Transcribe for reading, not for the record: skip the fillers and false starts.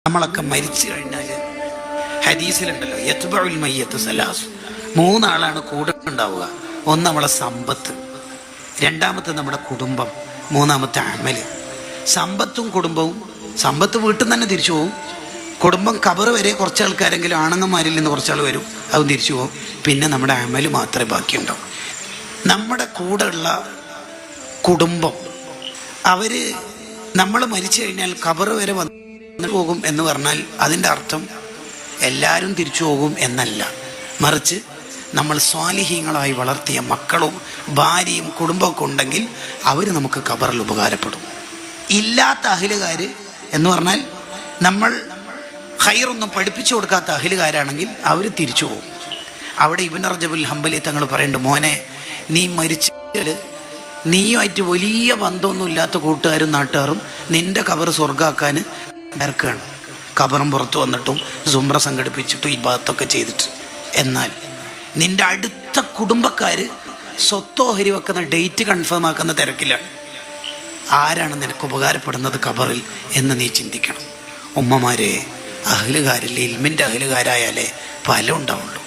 നമ്മളൊക്കെ മരിച്ചു കഴിഞ്ഞാൽ ഹദീസിലുണ്ടല്ലോ യത്ബഉൽ മയ്യത്ത് സലാസ്, മൂന്നാളാണ് കൂടെ ഉണ്ടാവുക. ഒന്ന് നമ്മളെ സമ്പത്ത്, രണ്ടാമത്തെ നമ്മുടെ കുടുംബം, മൂന്നാമത്തെ അമല്. സമ്പത്തും കുടുംബവും, സമ്പത്ത് വീട്ടിൽ നിന്ന് തന്നെ തിരിച്ചു പോകും. കുടുംബം ഖബർ വരെ കുറച്ച് ആൾക്കാരെങ്കിലും ആണുങ്ങന്മാരിൽ നിന്ന് കുറച്ചാൾ വരും, അതും തിരിച്ചു പോകും. പിന്നെ നമ്മുടെ അമല് മാത്രമേ ബാക്കിയുണ്ടാവും. നമ്മുടെ കൂടെയുള്ള കുടുംബം അവര് നമ്മൾ മരിച്ചു കഴിഞ്ഞാൽ ഖബർ വരെ വന്നു പോകും എന്ന് പറഞ്ഞാൽ അതിൻ്റെ അർത്ഥം എല്ലാവരും തിരിച്ചു പോകും എന്നല്ല. മറിച്ച് നമ്മൾ സ്വാലിഹീങ്ങളായി വളർത്തിയ മക്കളും ഭാര്യയും കുടുംബമൊക്കെ ഉണ്ടെങ്കിൽ അവർ നമുക്ക് ഖബറിൽ ഉപകാരപ്പെടും. ഇല്ലാത്ത അഹിലുകാർ എന്ന് പറഞ്ഞാൽ നമ്മൾ ഖൈറൊന്നും പഠിപ്പിച്ചു കൊടുക്കാത്ത അഹിലുകാരാണെങ്കിൽ അവർ തിരിച്ചു പോകും. അവിടെ ഇബ്നു റജബുൽ ഹംബലി തങ്ങൾ പറയുന്നുണ്ട്, മോനെ നീ മരിച്ചാൽ നീയുമായിട്ട് വലിയ ബന്ധമൊന്നും ഇല്ലാത്ത കൂട്ടുകാരും നാട്ടുകാരും നിന്റെ ഖബർ സ്വർഗ്ഗാക്കാൻ ഇറക്കുകയാണ്. ഖബറും പുറത്ത് വന്നിട്ടും സുംറ സംഘടിപ്പിച്ചിട്ടും ഈ ഭാഗത്തൊക്കെ ചെയ്തിട്ട്. എന്നാൽ നിന്റെ അടുത്ത കുടുംബക്കാർ സ്വത്തോഹരി വെക്കുന്ന ഡേറ്റ് കൺഫേം ആക്കുന്ന തിരക്കിലാണ്. ആരാണ് നിനക്ക് ഉപകാരപ്പെടുന്നത് ഖബറിൽ എന്ന് നീ ചിന്തിക്കണം. ഉമ്മമാരെ, അഹ്ലുകാരിൽ ഇൽമിൻ്റെ അഹ്ലുകാരായാലേ ഫലം ഉണ്ടാവുള്ളൂ.